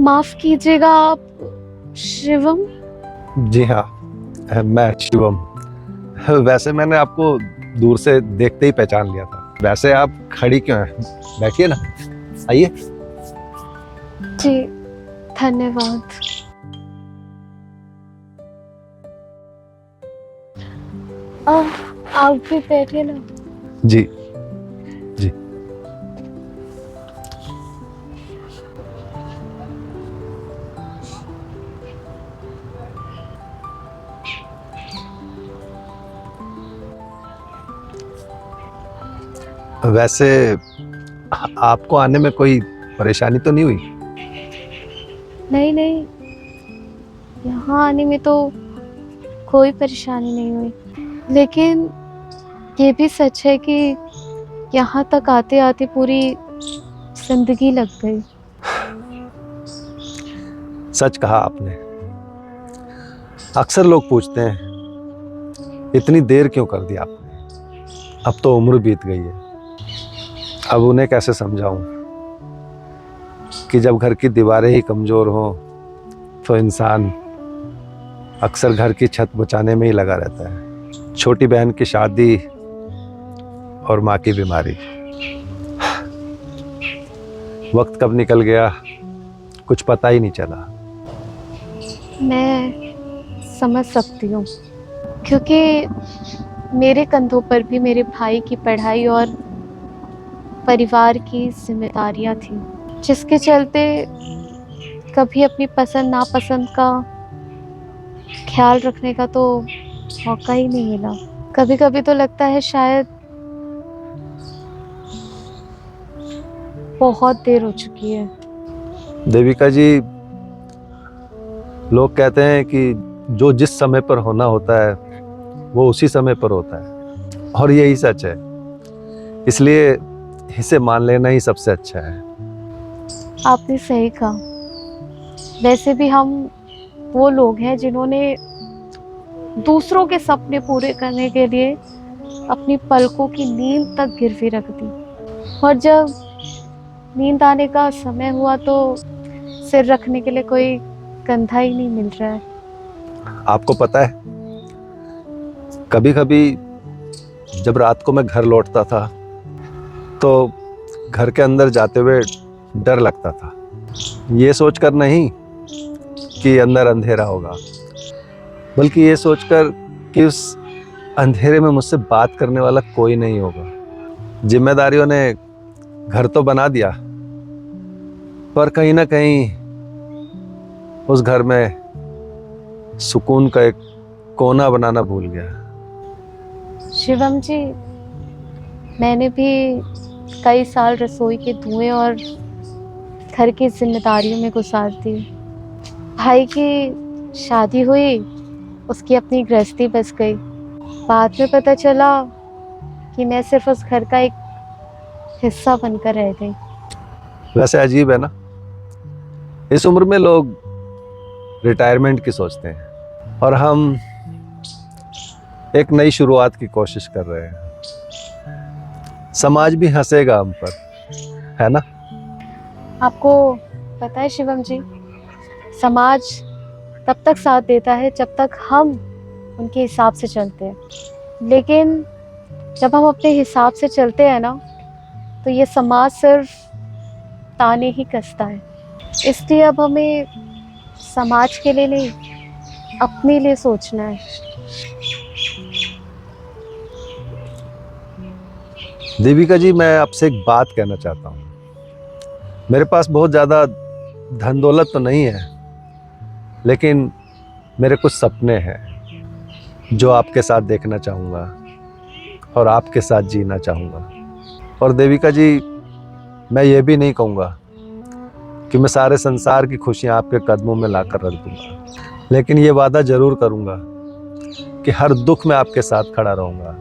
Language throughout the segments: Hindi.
माफ कीजिएगा, आप शिवम? जी हाँ, मैं शिवम। वैसे मैंने आपको दूर से देखते ही पहचान लिया था। वैसे आप खड़ी क्यों हैं? बैठिए ना, आइए। जी, धन्यवाद। आप भी बैठिए ना। जी जी। वैसे आपको आने में कोई परेशानी तो नहीं हुई? नहीं नहीं, यहाँ आने में तो कोई परेशानी नहीं हुई, लेकिन ये भी सच है कि यहाँ तक आते आते पूरी जिंदगी लग गई। सच कहा आपने। अक्सर लोग पूछते हैं इतनी देर क्यों कर दी आपने? अब तो उम्र बीत गई है। अब उन्हें कैसे समझाऊं कि जब घर की दीवारें ही कमजोर हों तो इंसान अक्सर घर की छत बचाने में ही लगा रहता है। छोटी बहन की शादी और माँ की बीमारी, वक्त कब निकल गया कुछ पता ही नहीं चला। मैं समझ सकती हूँ, क्योंकि मेरे कंधों पर भी मेरे भाई की पढ़ाई और परिवार की जिम्मेदारियाँ थी, जिसके चलते कभी अपनी पसंद नापसंद का ख्याल रखने का तो मौका ही नहीं मिला। कभी कभी तो लगता है शायद बहुत देर हो चुकी है। देविका जी, लोग कहते हैं कि जो जिस समय पर होना होता है वो उसी समय पर होता है, और यही सच है। इसलिए इसे मान लेना ही सबसे अच्छा है। आपने सही कहा। वैसे भी हम वो लोग हैं जिन्होंने दूसरों के सपने पूरे करने के लिए अपनी पलकों की नींद तक गिरवी रख दी, और जब नींद आने का समय हुआ तो सिर रखने के लिए कोई कंधा ही नहीं मिल रहा है। आपको पता है, कभी कभी जब रात को मैं घर लौटता था तो घर के अंदर जाते हुए डर लगता था। ये सोचकर नहीं कि अंदर अंधेरा होगा, बल्कि ये सोचकर कि उस अंधेरे में मुझसे बात करने वाला कोई नहीं होगा। जिम्मेदारियों ने घर तो बना दिया, पर कहीं ना कहीं उस घर में सुकून का एक कोना बनाना भूल गया। शिवम जी, मैंने भी कई साल रसोई के धुएं और घर की जिम्मेदारियों में गुजार दी। भाई की शादी हुई, उसकी अपनी गृहस्थी बस गई। बाद में पता चला कि मैं सिर्फ उस घर का एक हिस्सा बनकर रह गई। वैसे अजीब है ना, इस उम्र में लोग रिटायरमेंट की सोचते हैं और हम एक नई शुरुआत की कोशिश कर रहे हैं। समाज भी हंसेगा हम पर, है ना? आपको पता है शिवम जी, समाज तब तक साथ देता है जब तक हम उनके हिसाब से चलते हैं, लेकिन जब हम अपने हिसाब से चलते हैं ना, तो ये समाज सिर्फ ताने ही कसता है। इसलिए अब हमें समाज के लिए नहीं, अपने लिए सोचना है। देविका जी, मैं आपसे एक बात कहना चाहता हूँ। मेरे पास बहुत ज़्यादा धन दौलत तो नहीं है, लेकिन मेरे कुछ सपने हैं जो आपके साथ देखना चाहूँगा और आपके साथ जीना चाहूँगा। और देविका जी, मैं ये भी नहीं कहूँगा कि मैं सारे संसार की खुशियाँ आपके कदमों में लाकर रख दूँगा, लेकिन ये वादा ज़रूर करूँगा कि हर दुख में आपके साथ खड़ा रहूँगा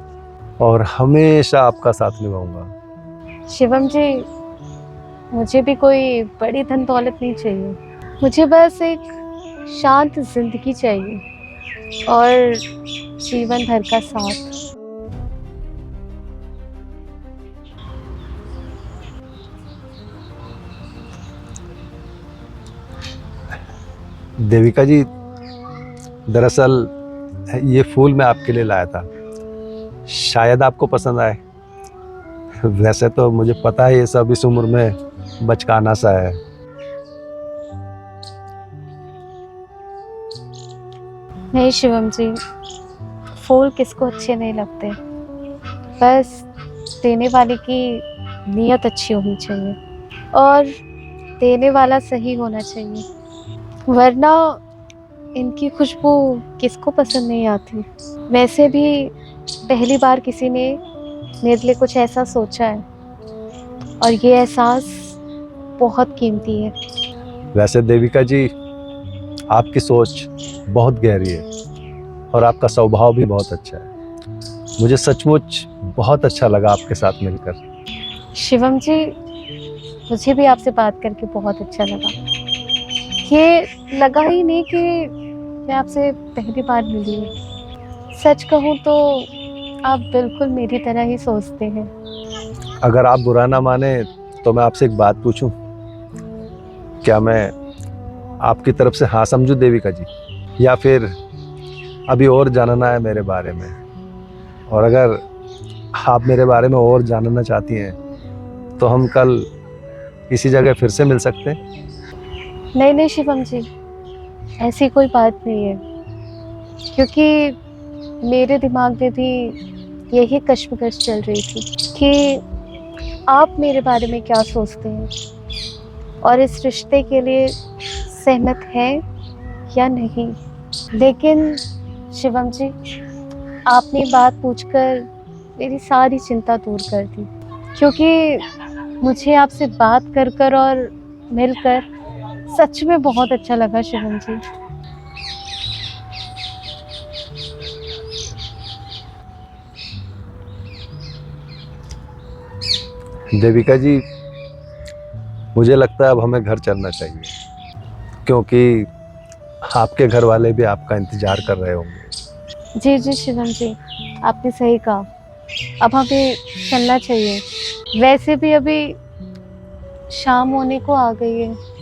और हमेशा आपका साथ निभाऊँगा। शिवम जी, मुझे भी कोई बड़ी धन दौलत नहीं चाहिए। मुझे बस एक शांत जिंदगी चाहिए और जीवन भर का साथ। देविका जी, दरअसल ये फूल मैं आपके लिए लाया था, शायद आपको पसंद आए। वैसे तो मुझे पता है ये सब इस उम्र में बचकाना सा है। नहीं शिवम जी, फूल किसको अच्छे नहीं लगते, बस देने वाले की नीयत अच्छी होनी चाहिए और देने वाला सही होना चाहिए, वरना इनकी खुशबू किसको पसंद नहीं आती। वैसे भी पहली बार किसी ने मेरे लिए कुछ ऐसा सोचा है और ये एहसास बहुत कीमती है। वैसे देविका जी, आपकी सोच बहुत गहरी है और आपका स्वभाव भी बहुत अच्छा है। मुझे सचमुच बहुत अच्छा लगा आपके साथ मिलकर। शिवम जी, मुझे भी आपसे बात करके बहुत अच्छा लगा। ये लगा ही नहीं कि मैं आपसे पहली बार मिली हूँ। सच कहूँ तो आप बिल्कुल मेरी तरह ही सोचते हैं। अगर आप बुरा ना माने तो मैं आपसे एक बात पूछूं? क्या मैं आपकी तरफ से हाँ समझूं देविका जी, या फिर अभी और जानना है मेरे बारे में? और अगर आप मेरे बारे में और जानना चाहती हैं तो हम कल इसी जगह फिर से मिल सकते हैं। नहीं नहीं शिवम जी, ऐसी कोई बात नहीं है, क्योंकि मेरे दिमाग में भी यही कश्मकश चल रही थी कि आप मेरे बारे में क्या सोचते हैं और इस रिश्ते के लिए सहमत हैं या नहीं। लेकिन शिवम जी, आपने बात पूछकर मेरी सारी चिंता दूर कर दी, क्योंकि मुझे आपसे बात कर कर और मिलकर सच में बहुत अच्छा लगा शिवम जी। देविका जी, मुझे लगता है अब हमें घर चलना चाहिए, क्योंकि आपके घर वाले भी आपका इंतजार कर रहे होंगे। जी जी शिवम जी, आपने सही कहा, अब हमें चलना चाहिए। वैसे भी अभी शाम होने को आ गई है